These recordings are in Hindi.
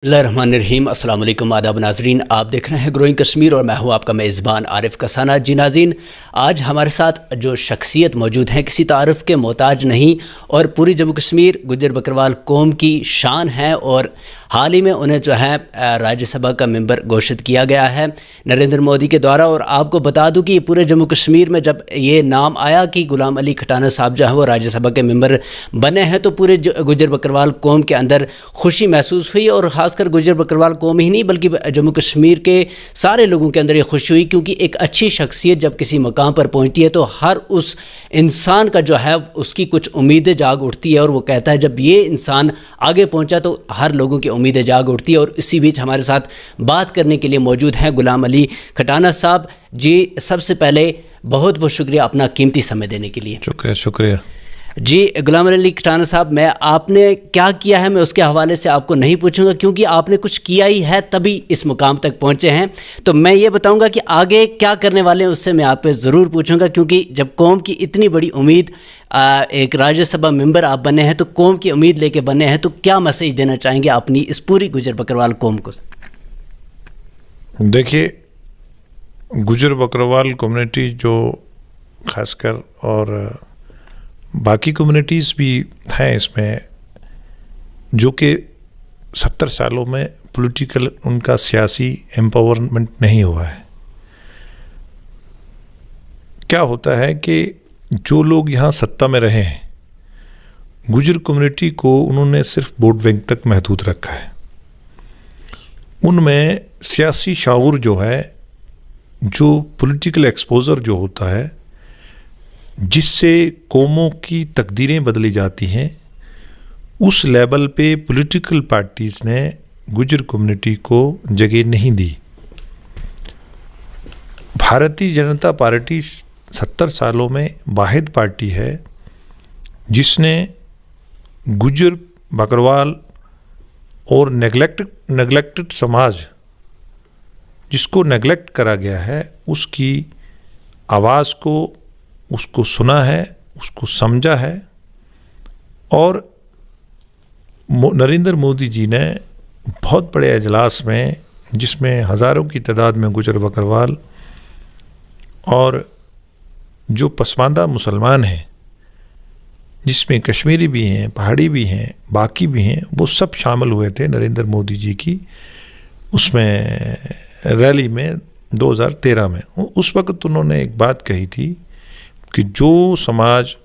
बिस्मिल्लाहिर्रहमानिर्रहीम। अस्सलाम वालेकुम, आदाब नाज़रीन। आप देख रहे हैं ग्रोइंग कश्मीर और मैं हूं आपका मेज़बान आरिफ कसाना। जी नाज़रीन, आज हमारे साथ जो शख्सियत मौजूद हैं किसी तारुफ़ के मोहताज नहीं और पूरी जम्मू कश्मीर गुज्जर बकरवाल कौम की शान है और हाल ही में उन्हें जो है राज्यसभा का मेंबर घोषित किया गया है नरेंद्र मोदी के द्वारा। और आपको बता दूं कि पूरे जम्मू कश्मीर में जब ये नाम आया कि गुलाम अली खटाना साहब जो हैं वो राज्यसभा के मेंबर बने हैं तो पूरे गुज्जर बकरवाल कौम के अंदर खुशी महसूस हुई। और ख़ासकर गुज्जर बकरवाल कौम ही नहीं बल्कि जम्मू कश्मीर के सारे लोगों के अंदर ये खुशी हुई, क्योंकि एक अच्छी शख्सियत जब किसी मकाम पर पहुँचती है तो हर उस इंसान का जो है उसकी कुछ उम्मीदें जाग उठती है। और वो कहता है जब ये इंसान आगे पहुँचा तो हर लोगों की उम्मीदें जाग उठती है। और इसी बीच हमारे साथ बात करने के लिए मौजूद हैं गुलाम अली खटाना साहब। जी, सबसे पहले बहुत बहुत शुक्रिया अपना कीमती समय देने के लिए। शुक्रिया जी गुलाम अली खटाना साहब, मैं आपने क्या किया है मैं उसके हवाले से आपको नहीं पूछूंगा, क्योंकि आपने कुछ किया ही है तभी इस मुकाम तक पहुंचे हैं। तो मैं ये बताऊंगा कि आगे क्या करने वाले हैं उससे मैं आप पे ज़रूर पूछूंगा, क्योंकि जब कौम की इतनी बड़ी उम्मीद एक राज्यसभा मेंबर आप बने हैं तो कौम की उम्मीद लेके बने हैं, तो क्या मैसेज देना चाहेंगे अपनी इस पूरी गुज्जर बकरवाल कौम को? देखिए, गुज्जर बकरवाल कम्युनिटी जो खासकर और बाकी कम्युनिटीज़ भी हैं इसमें, जो कि 70 सालों में पॉलिटिकल उनका सियासी एम्पावरमेंट नहीं हुआ है। क्या होता है कि जो लोग यहाँ सत्ता में रहे हैं, गुज्जर कम्युनिटी को उन्होंने सिर्फ वोट बैंक तक महदूद रखा है। उनमें सियासी शाऊर जो है, जो पॉलिटिकल एक्सपोजर जो होता है, जिससे कौमों की तकदीरें बदली जाती हैं, उस लेवल पे पॉलिटिकल पार्टीज़ ने गुज्जर कम्युनिटी को जगह नहीं दी। भारतीय जनता पार्टी 70 सालों में वाहिद पार्टी है जिसने गुज्जर बकरवाल और नेगलेक्टेड समाज, जिसको नेगलेक्ट करा गया है, उसकी आवाज़ को उसको सुना है, उसको समझा है। और नरेंद्र मोदी जी ने बहुत बड़े अजलास में, जिसमें हज़ारों की तादाद में गुज्जर बकरवाल और जो पसमानदा मुसलमान हैं, जिसमें कश्मीरी भी हैं, पहाड़ी भी हैं, बाकी भी हैं, वो सब शामिल हुए थे नरेंद्र मोदी जी की उसमें रैली में 2013 में। उस वक्त उन्होंने एक बात कही थी कि जो समाज,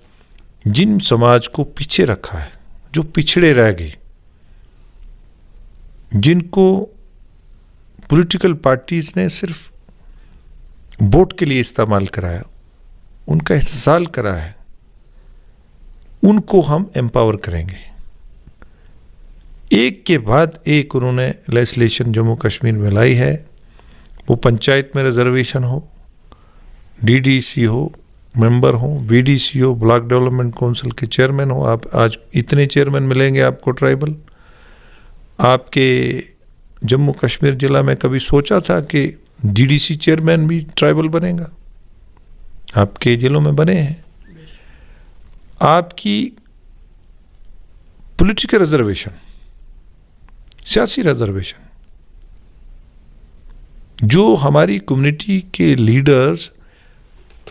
जिन समाज को पीछे रखा है, जो पिछड़े रह गए, जिनको पॉलिटिकल पार्टीज ने सिर्फ वोट के लिए इस्तेमाल कराया, उनका इस्तेसाल करा है, उनको हम एम्पावर करेंगे। एक के बाद एक उन्होंने लेजिस्लेशन जम्मू कश्मीर में लाई है। वो पंचायत में रिजर्वेशन हो, डीडीसी हो, मेंबर हो, वीडीसी हो, ब्लॉक डेवलपमेंट काउंसिल के चेयरमैन हो। आप आज इतने चेयरमैन मिलेंगे आपको ट्राइबल। आपके जम्मू कश्मीर जिला में कभी सोचा था कि डीडीसी चेयरमैन भी ट्राइबल बनेगा? आपके जिलों में बने हैं। आपकी पॉलिटिकल रिजर्वेशन, सियासी रिजर्वेशन, जो हमारी कम्युनिटी के लीडर्स,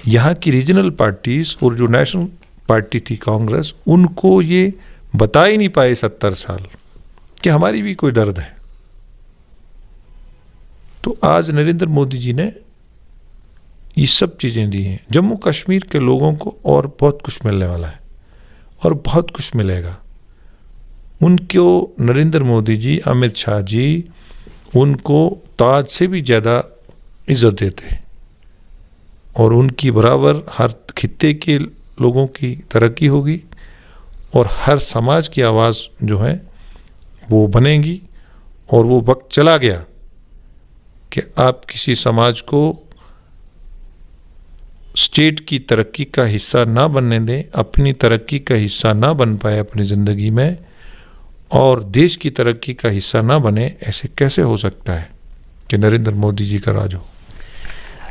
यहाँ की रीजनल पार्टीज और जो नेशनल पार्टी थी कांग्रेस, उनको ये बता ही नहीं पाए 70 साल कि हमारी भी कोई दर्द है। तो आज नरेंद्र मोदी जी ने ये सब चीज़ें दी हैं। जम्मू कश्मीर के लोगों को और बहुत कुछ मिलने वाला है और बहुत कुछ मिलेगा। उनको नरेंद्र मोदी जी, अमित शाह जी, उनको ताज से भी ज़्यादा इज्जत देते हैं और उनकी बराबर हर खित्ते के लोगों की तरक्की होगी और हर समाज की आवाज़ जो है वो बनेगी। और वो वक्त चला गया कि आप किसी समाज को स्टेट की तरक्की का हिस्सा ना बनने दें, अपनी तरक्की का हिस्सा ना बन पाए अपनी ज़िंदगी में, और देश की तरक्की का हिस्सा ना बने। ऐसे कैसे हो सकता है कि नरेंद्र मोदी जी का राज हो?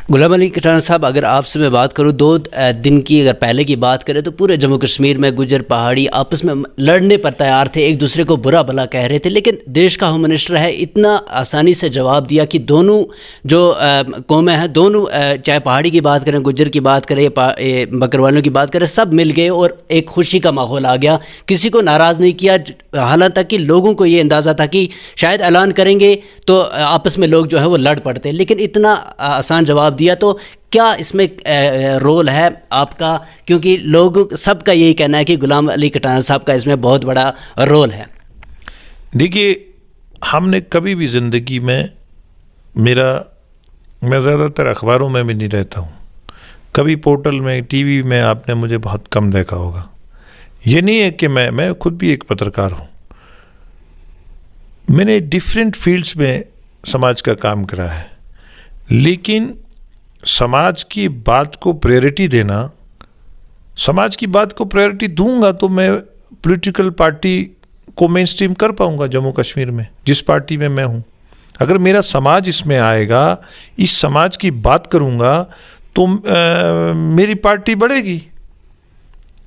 गुलाम अली कटाना साहब, अगर आपसे मैं बात करूं 2 दिन की, अगर पहले की बात करें तो पूरे जम्मू कश्मीर में गुजर पहाड़ी आपस में लड़ने पर तैयार थे, एक दूसरे को बुरा भला कह रहे थे, लेकिन देश का होम मिनिस्टर है इतना आसानी से जवाब दिया कि दोनों जो कौमें हैं, दोनों चाहे पहाड़ी की बात करें, गुजर की बात करें, बकरवालों की बात करें, सब मिल गए और एक खुशी का माहौल आ गया, किसी को नाराज़ नहीं किया। हालांकि लोगों को ये अंदाज़ा था कि शायद ऐलान करेंगे तो आपस में लोग जो है वो लड़ पड़ते, लेकिन इतना आसान जवाब दिया। तो क्या इसमें रोल है आपका, क्योंकि लोग सबका यही कहना है कि गुलाम अली कटाना साहब का इसमें बहुत बड़ा रोल है। देखिए, हमने कभी भी ज़िंदगी में मैं ज़्यादातर अखबारों में भी नहीं रहता हूँ, कभी पोर्टल में, टीवी में आपने मुझे बहुत कम देखा होगा। ये नहीं है कि मैं खुद भी एक पत्रकार हूँ, मैंने डिफरेंट फील्ड्स में समाज का काम करा है, लेकिन समाज की बात को प्रायोरिटी देना, समाज की बात को प्रायोरिटी दूंगा तो मैं पॉलिटिकल पार्टी को मेन स्ट्रीम कर पाऊंगा जम्मू कश्मीर में, जिस पार्टी में मैं हूं। अगर मेरा समाज इसमें आएगा, इस समाज की बात करूंगा तो मेरी पार्टी बढ़ेगी।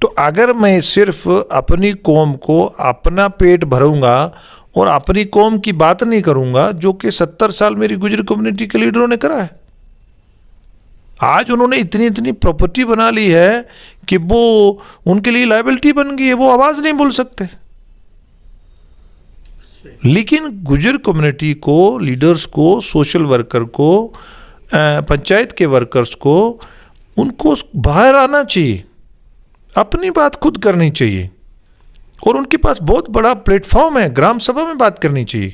तो अगर मैं सिर्फ अपनी कौम को, अपना पेट भरूंगा और अपनी कौम की बात नहीं करूंगा, जो कि 70 साल मेरी गुजर कम्युनिटी के लीडरों ने करा है। आज उन्होंने इतनी इतनी प्रॉपर्टी बना ली है कि वो उनके लिए लायबिलिटी बन गई है, वो आवाज नहीं बोल सकते। लेकिन गुजर कम्युनिटी को, लीडर्स को, सोशल वर्कर को, पंचायत के वर्कर्स को, उनको बाहर आना चाहिए, अपनी बात खुद करनी चाहिए, और उनके पास बहुत बड़ा प्लेटफॉर्म है, ग्राम सभा में बात करनी चाहिए।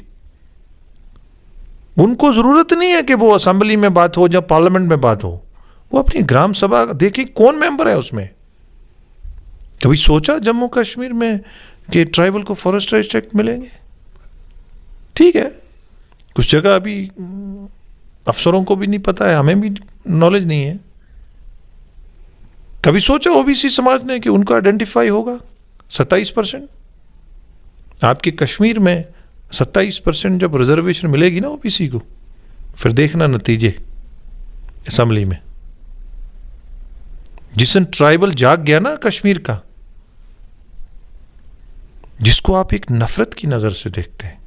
उनको जरूरत नहीं है कि वो असेंबली में बात हो या पार्लियामेंट में बात हो, वो अपनी ग्राम सभा देखिए कौन मेंबर है उसमें। कभी सोचा जम्मू कश्मीर में कि ट्राइबल को फॉरेस्ट राइट्स एक्ट मिलेंगे? ठीक है, कुछ जगह अभी अफसरों को भी नहीं पता है, हमें भी नॉलेज नहीं है। कभी सोचा ओबीसी समाज ने कि उनको आइडेंटिफाई होगा 27%? आपके कश्मीर में 27% जब रिजर्वेशन मिलेगी ना ओबीसी को, फिर देखना नतीजे असेंबली में। जिस दिन ट्राइबल जाग गया ना कश्मीर का, जिसको आप एक नफरत की नजर से देखते हैं,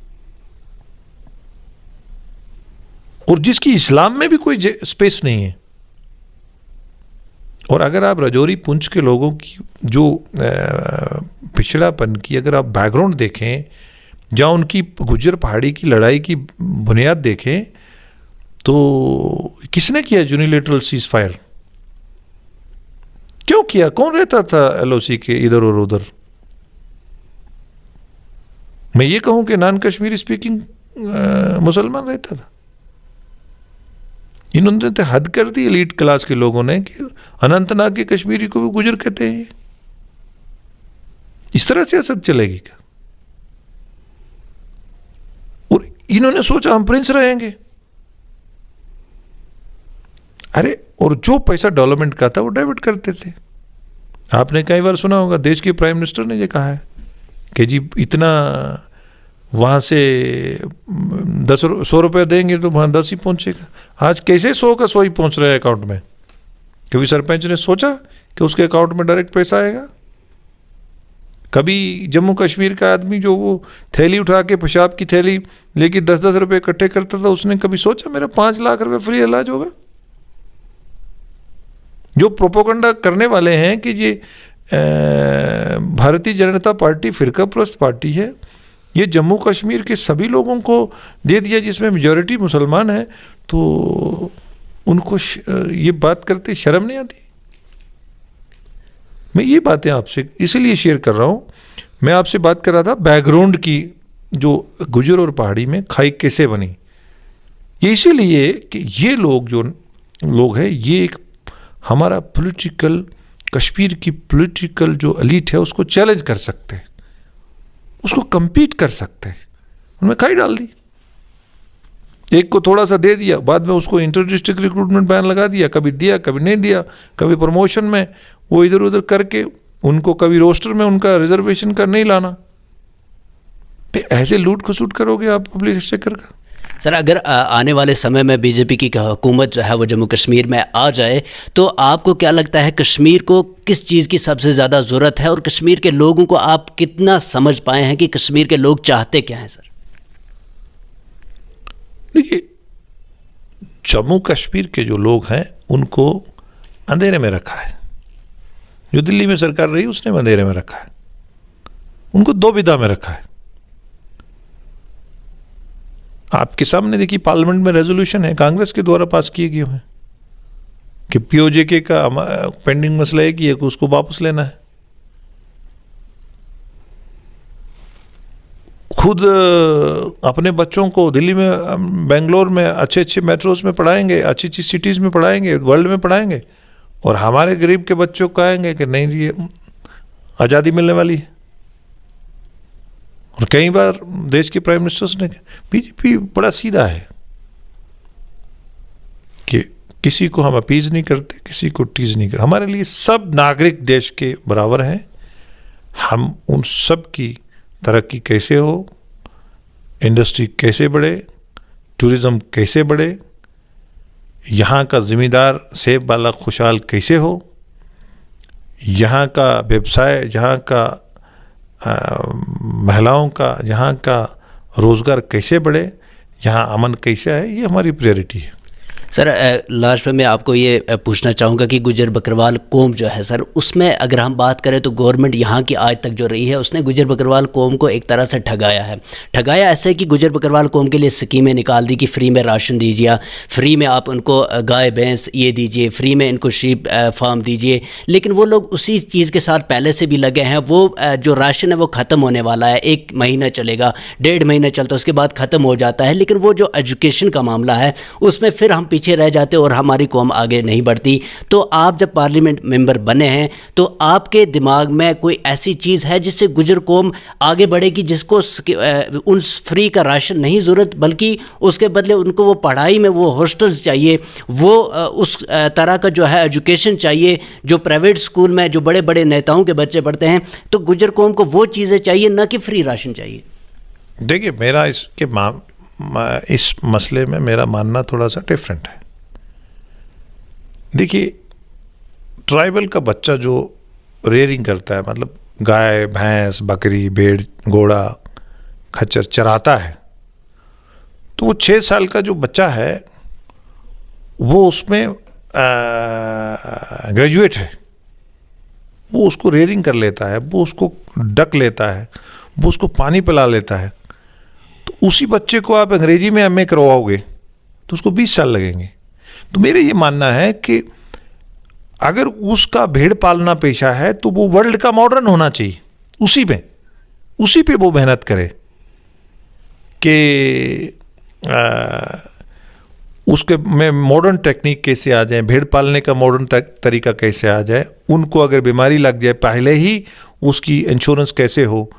और जिसकी इस्लाम में भी कोई स्पेस नहीं है, और अगर आप राजौरी पुंछ के लोगों की जो पिछड़ापन की अगर आप बैकग्राउंड देखें, जहाँ उनकी गुजर पहाड़ी की लड़ाई की बुनियाद देखें, तो किसने किया यूनिलैटरल सीज फायर? क्यों किया? कौन रहता था एलओसी के इधर और उधर? मैं ये कहूं कि नॉन कश्मीरी स्पीकिंग मुसलमान रहता था। इन्होंने तो हद कर दी एलीट क्लास के लोगों ने कि अनंतनाग के कश्मीरी को भी गुजर कहते हैं। इस तरह सियासत चलेगी क्या? और इन्होंने सोचा हम प्रिंस रहेंगे। अरे, और जो पैसा डेवलपमेंट का था वो डाइवर्ट करते थे। आपने कई बार सुना होगा, देश के प्राइम मिनिस्टर ने ये कहा है कि जी इतना वहाँ से 100 रुपये देंगे तो वहाँ 10 ही पहुँचेगा। आज कैसे 100 का 100 ही पहुँच रहा है अकाउंट में? कभी सरपंच ने सोचा कि उसके अकाउंट में डायरेक्ट पैसा आएगा? कभी जम्मू कश्मीर का आदमी जो वो थैली उठा के, पेशाब की थैली लेके 10-10 रुपये इकट्ठे करता था, उसने कभी सोचा मेरा 5 लाख रुपये फ्री इलाज होगा? जो प्रोपोगंडा करने वाले हैं कि ये भारतीय जनता पार्टी फिरका प्रस्त पार्टी है, ये जम्मू कश्मीर के सभी लोगों को दे दिया जिसमें मेजॉरिटी मुसलमान है, तो उनको ये बात करते शर्म नहीं आती? मैं ये बातें आपसे इसलिए शेयर कर रहा हूँ। मैं आपसे बात कर रहा था बैकग्राउंड की, जो गुजर और पहाड़ी में खाई कैसे बनी। ये इसीलिए कि ये लोग जो लोग हैं, ये एक हमारा पॉलिटिकल, कश्मीर की पॉलिटिकल जो एलीट है उसको चैलेंज कर सकते हैं, उसको compete कर सकते हैं। उनमें खाई डाल दी, एक को थोड़ा सा दे दिया, बाद में उसको इंटर डिस्ट्रिक्ट रिक्रूटमेंट बैन लगा दिया, कभी दिया कभी नहीं दिया, कभी प्रमोशन में वो इधर उधर करके उनको, कभी रोस्टर में उनका रिजर्वेशन का नहीं लाना। ऐसे लूट खसूट करोगे आप पब्लिक एक्सचेकर का? सर, अगर आने वाले समय में बीजेपी की हुकूमत जो है वो जम्मू कश्मीर में आ जाए, तो आपको क्या लगता है कश्मीर को किस चीज़ की सबसे ज़्यादा ज़रूरत है, और कश्मीर के लोगों को आप कितना समझ पाए हैं कि कश्मीर के लोग चाहते क्या हैं? सर देखिए, जम्मू कश्मीर के जो लोग हैं उनको अंधेरे में रखा है। जो दिल्ली में सरकार रही उसने अंधेरे में रखा है, उनको दुविधा में रखा है। आपके सामने देखिए, पार्लियामेंट में रेजोल्यूशन है कांग्रेस के द्वारा पास किए गए हैं कि पीओजेके का पेंडिंग मसला है कि उसको वापस लेना है। खुद अपने बच्चों को दिल्ली में, बेंगलोर में अच्छे अच्छे मेट्रोज में पढ़ाएंगे, अच्छी अच्छी सिटीज़ में पढ़ाएंगे, वर्ल्ड में पढ़ाएंगे, और हमारे गरीब के बच्चों को कहेंगे कि नहीं, ये आज़ादी मिलने वाली है। और कई बार देश के प्राइम मिनिस्टर्स ने, बीजेपी बड़ा सीधा है कि किसी को हम अपीज नहीं करते, किसी को टीज नहीं करते। हमारे लिए सब नागरिक देश के बराबर हैं। हम उन सब की तरक्की कैसे हो, इंडस्ट्री कैसे बढ़े, टूरिज्म कैसे बढ़े, यहाँ का ज़िम्मेदार सेब वाला खुशहाल कैसे हो, यहाँ का व्यवसाय, यहाँ का महिलाओं का, यहाँ का रोज़गार कैसे बढ़े, यहाँ अमन कैसे आए, ये हमारी प्रायोरिटी है। सर, लास्ट में मैं आपको ये पूछना चाहूँगा कि गुजर बकरवाल कौम जो है सर, उसमें अगर हम बात करें तो गवर्नमेंट यहाँ की आज तक जो रही है उसने गुजर बकरवाल कौम को एक तरह से ठगाया है। ठगाया ऐसे कि गुजर बकरवाल कौम के लिए स्कीमें निकाल दी कि फ्री में राशन दीजिए, फ्री में आप उनको गाय भैंस ये दीजिए, फ्री में इनको शीप फार्म दीजिए। लेकिन वो लोग उसी चीज़ के साथ पहले से भी लगे हैं। वो जो राशन है वो ख़त्म होने वाला है, 1 महीना चलेगा, 1.5 महीना चलता है, उसके बाद ख़त्म हो जाता है। लेकिन वो जो एजुकेशन का मामला है उसमें फिर हम पीछे रह जाते और हमारी कौम आगे नहीं बढ़ती। तो आप जब पार्लियामेंट मेंबर बने हैं तो आपके दिमाग में कोई ऐसी चीज़ है जिससे गुजर कौम आगे बढ़ेगी, जिसको उन फ्री का राशन नहीं ज़रूरत, बल्कि उसके बदले उनको वो पढ़ाई में वो हॉस्टल्स चाहिए, वो उस तरह का जो है एजुकेशन चाहिए जो प्राइवेट स्कूल में जो बड़े बड़े नेताओं के बच्चे पढ़ते हैं। तो गुजर कौम को वो चीज़ें चाहिए, ना कि फ्री राशन चाहिए। देखिए, मेरा इस मसले में मेरा मानना थोड़ा सा डिफरेंट है। देखिए, ट्राइबल का बच्चा जो रेयरिंग करता है, मतलब गाय भैंस बकरी भेड़ घोड़ा खच्चर चराता है, तो वो 6 साल का जो बच्चा है वो उसमें ग्रेजुएट है, वो उसको रेयरिंग कर लेता है, वो उसको डक लेता है, वो उसको पानी पिला लेता है। तो उसी बच्चे को आप अंग्रेजी में एमए करवाओगे तो उसको 20 साल लगेंगे। तो मेरे ये मानना है कि अगर उसका भेड़ पालना पेशा है तो वो वर्ल्ड का मॉडर्न होना चाहिए, उसी पे वो मेहनत करे कि उसके में मॉडर्न टेक्निक कैसे आ जाए, भेड़ पालने का मॉडर्न तरीका कैसे आ जाए, उनको अगर बीमारी लग जाए पहले ही उसकी इंश्योरेंस कैसे हो।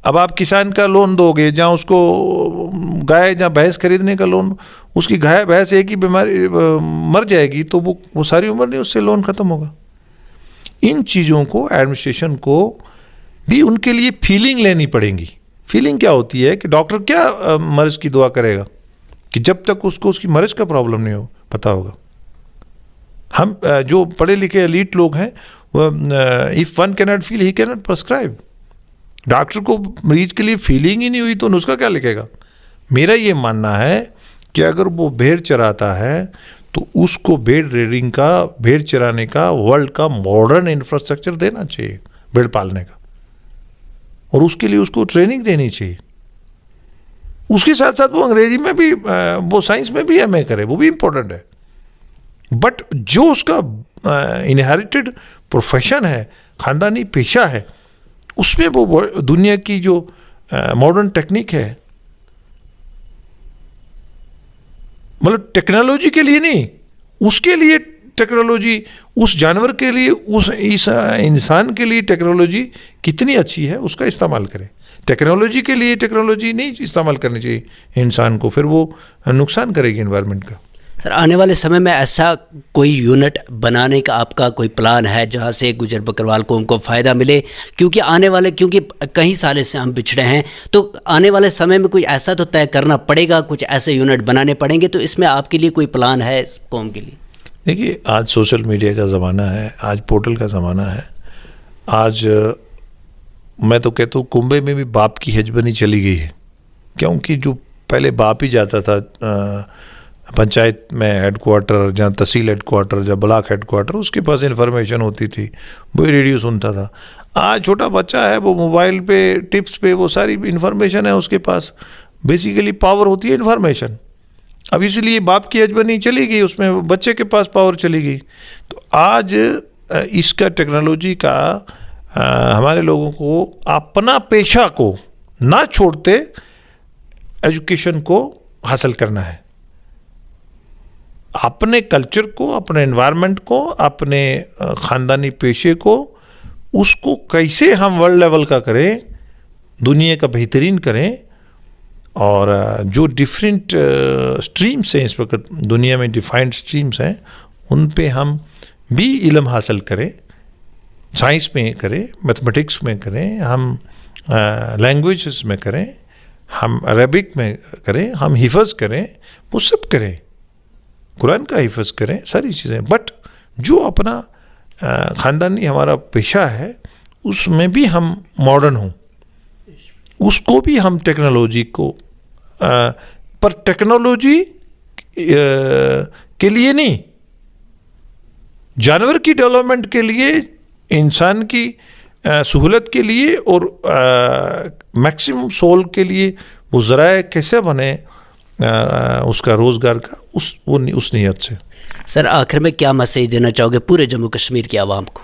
अब आप किसान का लोन दोगे, जहाँ उसको गाय जहाँ भैंस खरीदने का लोन, उसकी गाय भैंस एक ही बीमारी मर जाएगी तो वो सारी उम्र नहीं उससे लोन ख़त्म होगा। इन चीज़ों को एडमिनिस्ट्रेशन को भी उनके लिए फीलिंग लेनी पड़ेगी। फीलिंग क्या होती है कि डॉक्टर क्या मरीज की दुआ करेगा कि जब तक उसको उसकी मरीज का प्रॉब्लम नहीं हो पता होगा। हम जो पढ़े लिखे एलीट लोग हैं, if one cannot feel he cannot prescribe. Doctor को मरीज के लिए फीलिंग ही नहीं हुई तो नुस्खा क्या लिखेगा। मेरा ये मानना है कि अगर वो भेड़ चराता है तो उसको भेड़ रेयरिंग का, भेड़ चराने का वर्ल्ड का मॉडर्न इंफ्रास्ट्रक्चर देना चाहिए भेड़ पालने का, और उसके लिए उसको ट्रेनिंग देनी चाहिए। उसके साथ साथ वो अंग्रेजी में भी, वो साइंस में भी एमए करे, वो भी इम्पोर्टेंट है। बट जो उसका इनहेरिटेड प्रोफेशन है, खानदानी पेशा है, उसमें वो दुनिया की जो मॉडर्न टेक्निक है, मतलब टेक्नोलॉजी के लिए नहीं, उसके लिए टेक्नोलॉजी, उस जानवर के लिए, उस इस इंसान के लिए टेक्नोलॉजी कितनी अच्छी है उसका इस्तेमाल करें। टेक्नोलॉजी के लिए टेक्नोलॉजी नहीं इस्तेमाल करनी चाहिए इंसान को, फिर वो नुकसान करेगी एनवायरनमेंट का। सर आने वाले समय में ऐसा कोई यूनिट बनाने का आपका कोई प्लान है जहां से गुजर बकरवाल कौम को फ़ायदा मिले, क्योंकि कई सालों से हम पिछड़े हैं, तो आने वाले समय में कोई ऐसा तो तय करना पड़ेगा, कुछ ऐसे यूनिट बनाने पड़ेंगे, तो इसमें आपके लिए कोई प्लान है इस कौम के लिए? देखिए, आज सोशल मीडिया का ज़माना है, आज पोर्टल का ज़माना है। आज मैं तो कहता हूँ कुंबे में भी बाप की हेजबनी चली गई है, क्योंकि जो पहले बाप ही जाता था पंचायत में हेडक्वार्टर, जहाँ तहसील हेडक्वार्टर, जहाँ ब्लॉक हेडक्वार्टर, उसके पास इन्फॉर्मेशन होती थी, वही रेडियो सुनता था। आज छोटा बच्चा है, वो मोबाइल पे टिप्स पे वो सारी इन्फॉर्मेशन है उसके पास। बेसिकली पावर होती है इन्फॉर्मेशन। अब इसलिए बाप की हेजबनी चली गई, उसमें बच्चे के पास पावर चली गई। तो आज इसका टेक्नोलॉजी का हमारे लोगों को अपना पेशा को ना छोड़ते एजुकेशन को हासिल करना है, अपने कल्चर को, अपने एनवायरनमेंट को, अपने ख़ानदानी पेशे को, उसको कैसे हम वर्ल्ड लेवल का करें, दुनिया का बेहतरीन करें। और जो डिफरेंट स्ट्रीम्स हैं इस वक्त दुनिया में, डिफाइंड स्ट्रीम्स हैं, उन पे हम भी इल्म हासिल करें, साइंस में करें, मैथमेटिक्स में करें, हम लैंग्वेजेस में करें, हम अरबिक में करें, हम हिफ़्ज़ करें, वो सब करें, कुरान का हिफ़्ज़ करें, सारी चीज़ें। बट जो अपना ख़ानदानी हमारा पेशा है उसमें भी हम मॉडर्न हों, उसको भी हम टेक्नोलॉजी को पर टेक्नोलॉजी के लिए नहीं, जानवर की डेवलपमेंट के लिए, इंसान की सहूलत के लिए और मैक्सिमम सोल के लिए वो ज़राए कैसे बने उसका रोज़गार का, उस नीयत से। सर आखिर में क्या मैसेज देना चाहोगे पूरे जम्मू कश्मीर की आवाम को?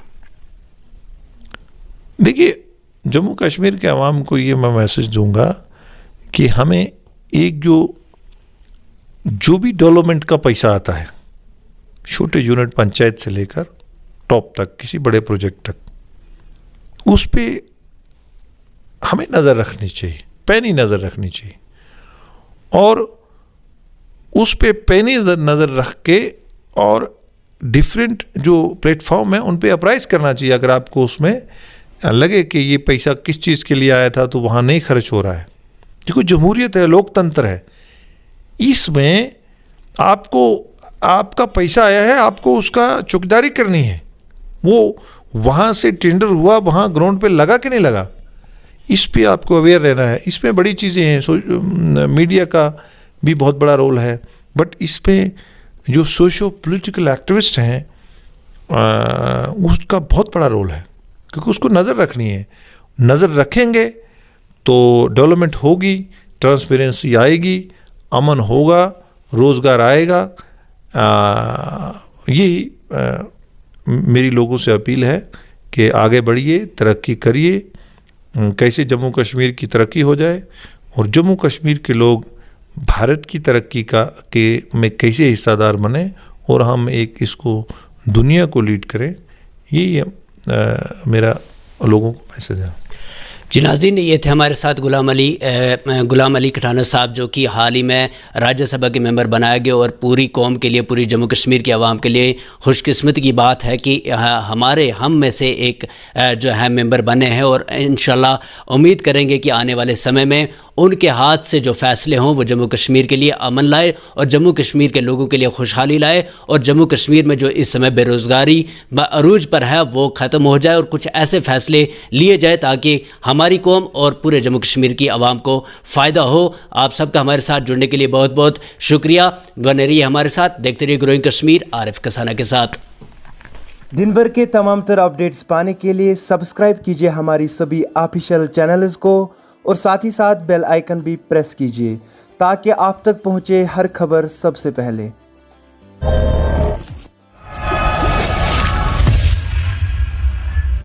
देखिए, जम्मू कश्मीर के आवाम को ये मैं मैसेज दूंगा कि हमें एक जो भी डेवलपमेंट का पैसा आता है, छोटे यूनिट पंचायत से लेकर टॉप तक, किसी बड़े प्रोजेक्ट तक, उस पे हमें नज़र रखनी चाहिए, पैनी नज़र रखनी चाहिए। और उस पे पैनी नज़र रख के और डिफरेंट जो प्लेटफॉर्म है उन पे अप्राइज करना चाहिए। अगर आपको उसमें लगे कि ये पैसा किस चीज़ के लिए आया था तो वहाँ नहीं खर्च हो रहा है। देखो, जमहूरियत है, लोकतंत्र है, इसमें आपको आपका पैसा आया है, आपको उसका चौकीदारी करनी है। वो वहाँ से टेंडर हुआ, वहाँ ग्राउंड पे लगा कि नहीं लगा, इस पे आपको अवेयर रहना है। इसमें बड़ी चीज़ें हैं, मीडिया का भी बहुत बड़ा रोल है, बट इस पे जो सोशो पॉलिटिकल एक्टिविस्ट हैं उसका बहुत बड़ा रोल है, क्योंकि उसको नज़र रखनी है। नज़र रखेंगे तो डेवलपमेंट होगी, ट्रांसपेरेंसी आएगी, अमन होगा, रोज़गार आएगा। यही मेरी लोगों से अपील है कि आगे बढ़िए, तरक्की करिए, कैसे जम्मू कश्मीर की तरक्की हो जाए और जम्मू कश्मीर के लोग भारत की तरक्की में कैसे हिस्सेदार बने और हम एक इसको दुनिया को लीड करें। यही मेरा लोगों को मैसेज है। जी नाज़रीन, ये थे हमारे साथ गुलाम अली कठाना साहब, जो कि हाल ही में राज्यसभा के मेंबर बनाए गए और पूरी कौम के लिए, पूरी जम्मू कश्मीर की आवाम के लिए खुशकिस्मती की बात है कि हम में से एक जो है मेंबर बने हैं। और इंशाल्लाह उम्मीद करेंगे कि आने वाले समय में उनके हाथ से जो फ़ैसले हों वो जम्मू कश्मीर के लिए अमन लाए और जम्मू कश्मीर के लोगों के लिए खुशहाली लाए, और जम्मू कश्मीर में जो इस समय बेरोज़गारी अरूज पर है वो ख़त्म हो जाए और कुछ ऐसे फ़ैसले लिए जाए ताकि हमारी कौम और पूरे जम्मू कश्मीर की आवाम को फ़ायदा हो। आप सबका हमारे साथ जुड़ने के लिए बहुत बहुत शुक्रिया। बने रहिए हमारे साथ, देखते रहिए ग्रोइंग कश्मीर आरिफ कसाना के साथ। दिन भर के तमाम तर अपडेट्स पाने के लिए सब्सक्राइब कीजिए हमारी सभी ऑफिशियल चैनल्स को और साथ ही साथ बेल आइकन भी प्रेस कीजिए ताकि आप तक पहुंचे हर खबर सबसे पहले।